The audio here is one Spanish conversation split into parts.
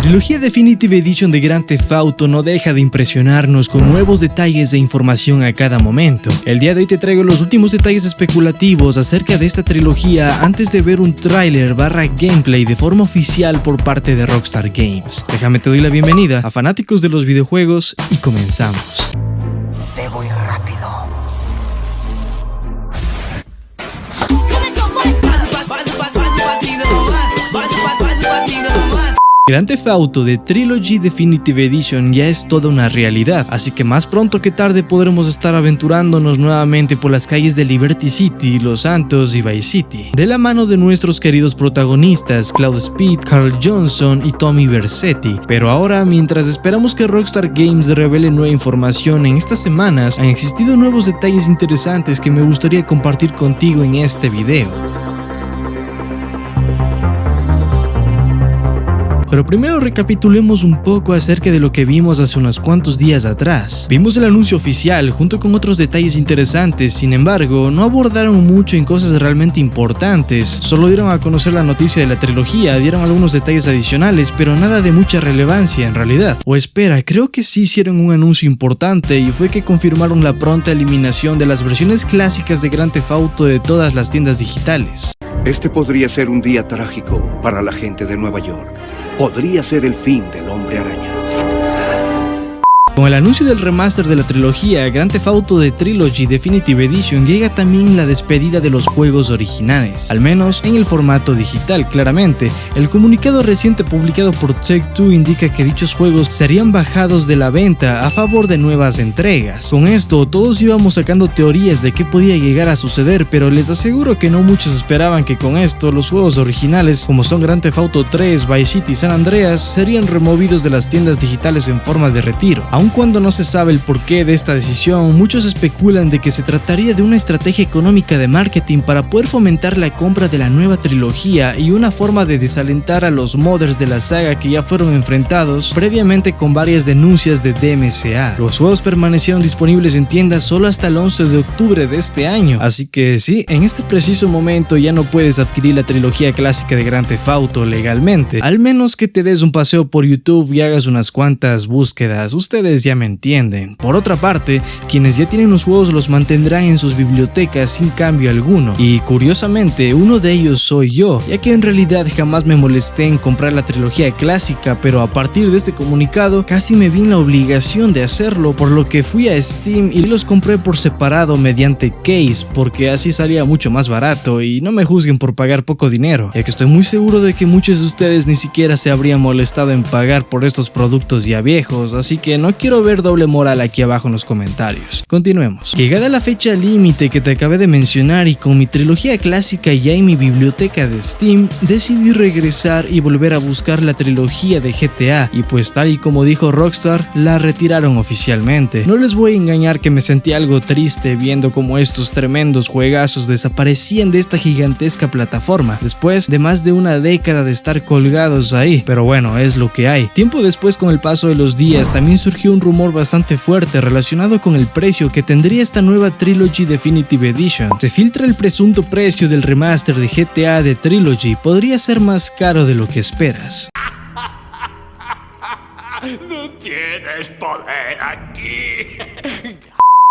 trilogía Definitive Edition de Grand Theft Auto no deja de impresionarnos con nuevos detalles e información a cada momento. El día de hoy te traigo los últimos detalles especulativos acerca de esta trilogía antes de ver un tráiler / gameplay de forma oficial por parte de Rockstar Games. Déjame te doy la bienvenida a fanáticos de los videojuegos y comenzamos. Debo ir rápido. Grand Theft Auto de Trilogy Definitive Edition ya es toda una realidad, así que más pronto que tarde podremos estar aventurándonos nuevamente por las calles de Liberty City, Los Santos y Vice City, de la mano de nuestros queridos protagonistas Cloud Speed, Carl Johnson y Tommy Vercetti. Pero ahora, mientras esperamos que Rockstar Games revele nueva información en estas semanas, han existido nuevos detalles interesantes que me gustaría compartir contigo en este video. Pero primero recapitulemos un poco acerca de lo que vimos hace unos cuantos días atrás. Vimos el anuncio oficial junto con otros detalles interesantes, sin embargo, no abordaron mucho en cosas realmente importantes, solo dieron a conocer la noticia de la trilogía, dieron algunos detalles adicionales, pero nada de mucha relevancia en realidad. O espera, creo que sí hicieron un anuncio importante y fue que confirmaron la pronta eliminación de las versiones clásicas de Grand Theft Auto de todas las tiendas digitales. Este podría ser un día trágico para la gente de Nueva York. Podría ser el fin del Hombre Araña. Con el anuncio del remaster de la trilogía, Grand Theft Auto de Trilogy Definitive Edition llega también la despedida de los juegos originales, al menos en el formato digital. Claramente, el comunicado reciente publicado por Take-Two indica que dichos juegos serían bajados de la venta a favor de nuevas entregas. Con esto, todos íbamos sacando teorías de qué podía llegar a suceder, pero les aseguro que no muchos esperaban que con esto los juegos originales, como son Grand Theft Auto 3, Vice City y San Andreas, serían removidos de las tiendas digitales en forma de retiro. Aun cuando no se sabe el porqué de esta decisión, muchos especulan de que se trataría de una estrategia económica de marketing para poder fomentar la compra de la nueva trilogía y una forma de desalentar a los modders de la saga que ya fueron enfrentados previamente con varias denuncias de DMCA. Los juegos permanecieron disponibles en tiendas solo hasta el 11 de octubre de este año, así que sí, en este preciso momento ya no puedes adquirir la trilogía clásica de Grand Theft Auto legalmente, al menos que te des un paseo por YouTube y hagas unas cuantas búsquedas. Ustedes ya me entienden. Por otra parte, quienes ya tienen los juegos los mantendrán en sus bibliotecas sin cambio alguno, y curiosamente uno de ellos soy yo, ya que en realidad jamás me molesté en comprar la trilogía clásica, pero a partir de este comunicado casi me vi en la obligación de hacerlo, por lo que fui a Steam y los compré por separado mediante Case, porque así salía mucho más barato, y no me juzguen por pagar poco dinero, ya que estoy muy seguro de que muchos de ustedes ni siquiera se habrían molestado en pagar por estos productos ya viejos, así que no quiero ver doble moral aquí abajo en los comentarios. Continuemos. Llegada la fecha límite que te acabé de mencionar y con mi trilogía clásica ya en mi biblioteca de Steam, decidí regresar y volver a buscar la trilogía de GTA, y pues tal y como dijo Rockstar, la retiraron oficialmente. No les voy a engañar que me sentí algo triste viendo cómo estos tremendos juegazos desaparecían de esta gigantesca plataforma, después de más de una década de estar colgados ahí, pero bueno, es lo que hay. Tiempo después, con el paso de los días, también surgió un rumor bastante fuerte relacionado con el precio que tendría esta nueva Trilogy Definitive Edition. Se filtra el presunto precio del remaster de GTA de Trilogy, podría ser más caro de lo que esperas. No tienes poder aquí.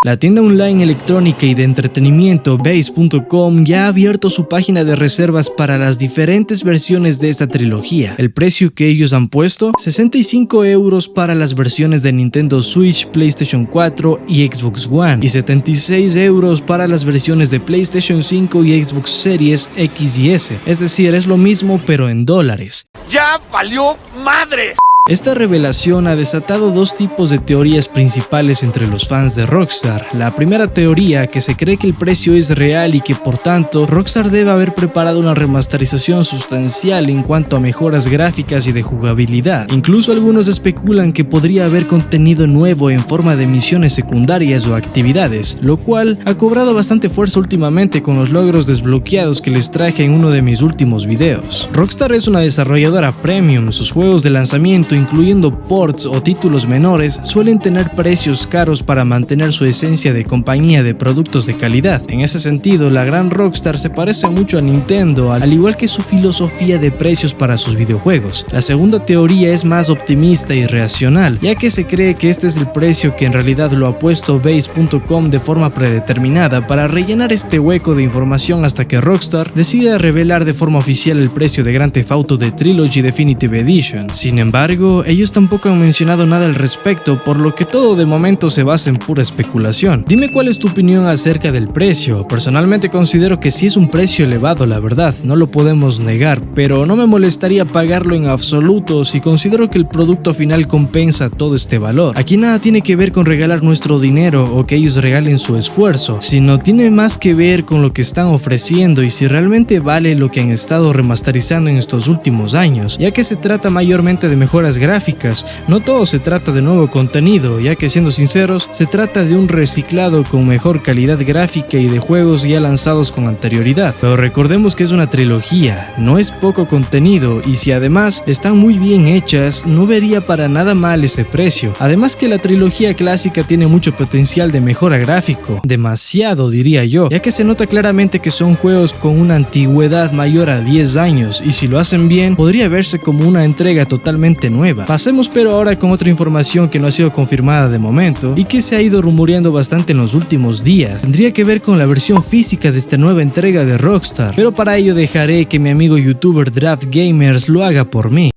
La tienda online electrónica y de entretenimiento Base.com ya ha abierto su página de reservas para las diferentes versiones de esta trilogía. El precio que ellos han puesto, 65 € para las versiones de Nintendo Switch, PlayStation 4 y Xbox One, y 76 € para las versiones de PlayStation 5 y Xbox Series X y S. Es decir, es lo mismo pero en dólares. ¡Ya valió madres! Esta revelación ha desatado dos tipos de teorías principales entre los fans de Rockstar. La primera teoría, que se cree que el precio es real y que por tanto Rockstar debe haber preparado una remasterización sustancial en cuanto a mejoras gráficas y de jugabilidad. Incluso algunos especulan que podría haber contenido nuevo en forma de misiones secundarias o actividades, lo cual ha cobrado bastante fuerza últimamente con los logros desbloqueados que les traje en uno de mis últimos videos. Rockstar es una desarrolladora premium, sus juegos de lanzamiento incluyendo ports o títulos menores, suelen tener precios caros para mantener su esencia de compañía de productos de calidad. En ese sentido, la gran Rockstar se parece mucho a Nintendo, al igual que su filosofía de precios para sus videojuegos. La segunda teoría es más optimista y racional, ya que se cree que este es el precio que en realidad lo ha puesto Base.com de forma predeterminada para rellenar este hueco de información hasta que Rockstar decida revelar de forma oficial el precio de Grand Theft Auto The Trilogy Definitive Edition. Sin embargo, ellos tampoco han mencionado nada al respecto, por lo que todo de momento se basa en pura especulación. Dime cuál es tu opinión acerca del precio. Personalmente considero que sí es un precio elevado, la verdad, no lo podemos negar, pero no me molestaría pagarlo en absoluto si considero que el producto final compensa todo este valor. Aquí nada tiene que ver con regalar nuestro dinero o que ellos regalen su esfuerzo, sino tiene más que ver con lo que están ofreciendo y si realmente vale lo que han estado remasterizando en estos últimos años, ya que se trata mayormente de mejoras gráficas. No todo se trata de nuevo contenido, ya que siendo sinceros, se trata de un reciclado con mejor calidad gráfica y de juegos ya lanzados con anterioridad. Pero recordemos que es una trilogía, no es poco contenido, y si además están muy bien hechas, no vería para nada mal ese precio. Además que la trilogía clásica tiene mucho potencial de mejora gráfico, demasiado diría yo, ya que se nota claramente que son juegos con una antigüedad mayor a 10 años, y si lo hacen bien, podría verse como una entrega totalmente nueva. Pasemos pero ahora con otra información que no ha sido confirmada de momento, y que se ha ido rumoreando bastante en los últimos días. Tendría que ver con la versión física de esta nueva entrega de Rockstar, pero para ello dejaré que mi amigo youtuber Draft Gamers lo haga por mí.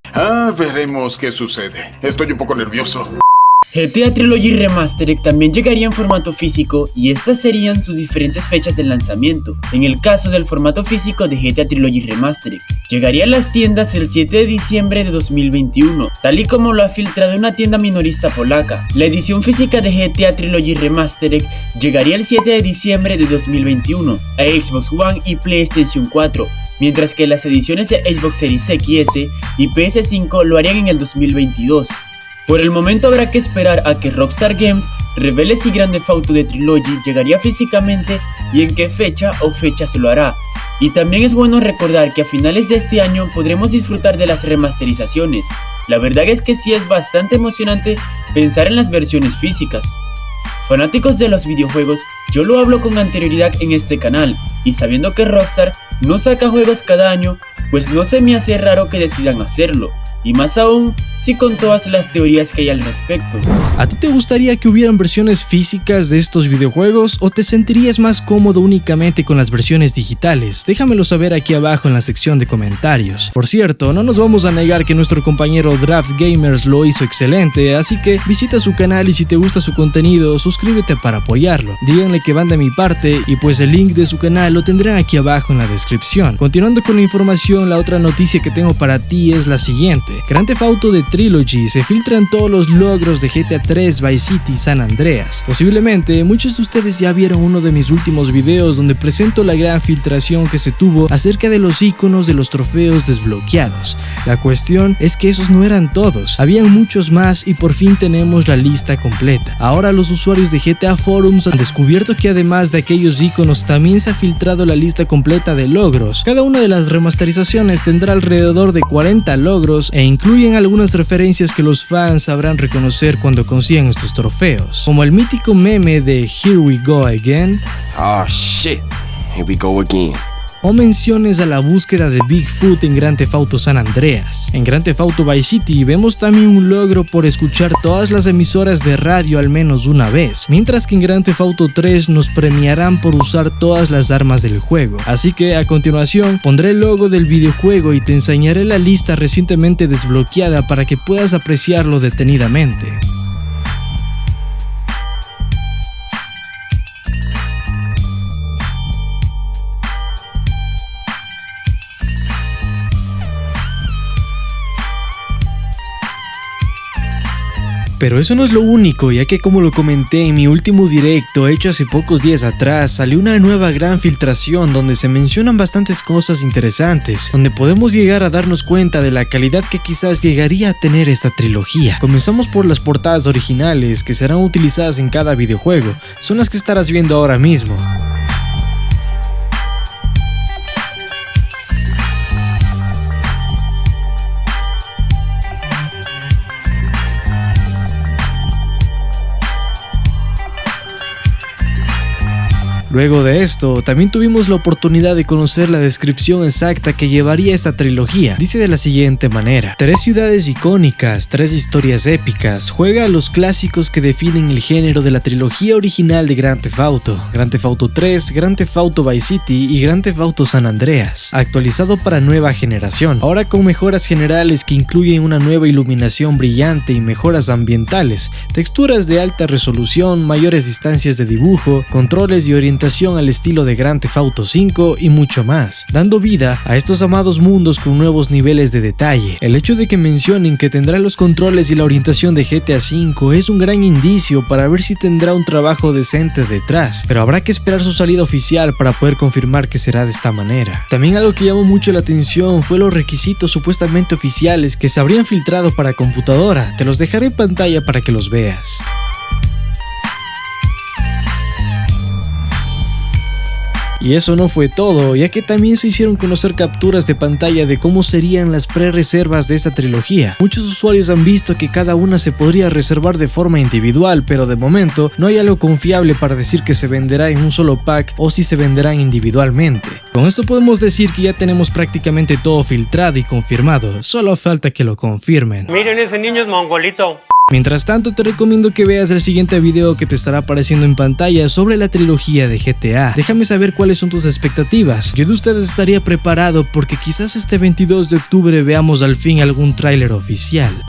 Veremos qué sucede. Estoy un poco nervioso. GTA Trilogy Remastered también llegaría en formato físico y estas serían sus diferentes fechas de lanzamiento. En el caso del formato físico de GTA Trilogy Remastered, llegaría a las tiendas el 7 de diciembre de 2021, tal y como lo ha filtrado una tienda minorista polaca. La edición física de GTA Trilogy Remastered llegaría el 7 de diciembre de 2021 a Xbox One y PlayStation 4, mientras que las ediciones de Xbox Series XS y PS5 lo harían en el 2022. Por el momento habrá que esperar a que Rockstar Games revele si Grand Theft Auto The Trilogy llegaría físicamente y en qué fecha o fechas lo hará. Y también es bueno recordar que a finales de este año podremos disfrutar de las remasterizaciones. La verdad es que sí es bastante emocionante pensar en las versiones físicas. Fanáticos de los videojuegos, yo lo hablo con anterioridad en este canal, y sabiendo que Rockstar no saca juegos cada año, pues no se me hace raro que decidan hacerlo. Y más aún, si con todas las teorías que hay al respecto. ¿A ti te gustaría que hubieran versiones físicas de estos videojuegos o te sentirías más cómodo únicamente con las versiones digitales? Déjamelo saber aquí abajo en la sección de comentarios. Por cierto, no nos vamos a negar que nuestro compañero Draft Gamers lo hizo excelente, así que visita su canal y si te gusta su contenido, suscríbete para apoyarlo. Díganle que van de mi parte y pues el link de su canal lo tendrán aquí abajo en la descripción. Continuando con la información, la otra noticia que tengo para ti es la siguiente. Grand Theft Auto The Trilogy se filtran todos los logros de GTA 3, Vice City y San Andreas. Posiblemente muchos de ustedes ya vieron uno de mis últimos videos donde presento la gran filtración que se tuvo acerca de los iconos de los trofeos desbloqueados. La cuestión es que esos no eran todos, habían muchos más y por fin tenemos la lista completa. Ahora los usuarios de GTA Forums han descubierto que además de aquellos iconos también se ha filtrado la lista completa de logros. Cada una de las remasterizaciones tendrá alrededor de 40 logros e incluyen algunas referencias que los fans sabrán reconocer cuando consigan estos trofeos, como el mítico meme de Here We Go Again, Oh shit, here we go again. o menciones a la búsqueda de Bigfoot en Grand Theft Auto San Andreas. En Grand Theft Auto Vice City vemos también un logro por escuchar todas las emisoras de radio al menos una vez, mientras que en Grand Theft Auto 3 nos premiarán por usar todas las armas del juego. Así que a continuación pondré el logo del videojuego y te enseñaré la lista recientemente desbloqueada para que puedas apreciarlo detenidamente. Pero eso no es lo único, ya que como lo comenté en mi último directo hecho hace pocos días atrás, salió una nueva gran filtración donde se mencionan bastantes cosas interesantes, donde podemos llegar a darnos cuenta de la calidad que quizás llegaría a tener esta trilogía. Comenzamos por las portadas originales que serán utilizadas en cada videojuego, son las que estarás viendo ahora mismo. Luego de esto, también tuvimos la oportunidad de conocer la descripción exacta que llevaría esta trilogía. Dice de la siguiente manera: 3 ciudades icónicas, 3 historias épicas, juega a los clásicos que definen el género de la trilogía original de Grand Theft Auto, Grand Theft Auto 3, Grand Theft Auto Vice City y Grand Theft Auto San Andreas, actualizado para nueva generación, ahora con mejoras generales que incluyen una nueva iluminación brillante y mejoras ambientales, texturas de alta resolución, mayores distancias de dibujo, controles y orientación al estilo de Grand Theft Auto 5 y mucho más, dando vida a estos amados mundos con nuevos niveles de detalle. El hecho de que mencionen que tendrá los controles y la orientación de GTA V es un gran indicio para ver si tendrá un trabajo decente detrás, pero habrá que esperar su salida oficial para poder confirmar que será de esta manera. También algo que llamó mucho la atención fue los requisitos supuestamente oficiales que se habrían filtrado para computadora. Te los dejaré en pantalla para que los veas. Y eso no fue todo, ya que también se hicieron conocer capturas de pantalla de cómo serían las pre-reservas de esta trilogía. Muchos usuarios han visto que cada una se podría reservar de forma individual, pero de momento no hay algo confiable para decir que se venderá en un solo pack o si se venderán individualmente. Con esto podemos decir que ya tenemos prácticamente todo filtrado y confirmado, solo falta que lo confirmen. Miren, ese niño es mongolito. Mientras tanto, te recomiendo que veas el siguiente video que te estará apareciendo en pantalla sobre la trilogía de GTA. Déjame saber cuáles son tus expectativas. Yo de ustedes estaría preparado porque quizás este 22 de octubre veamos al fin algún tráiler oficial.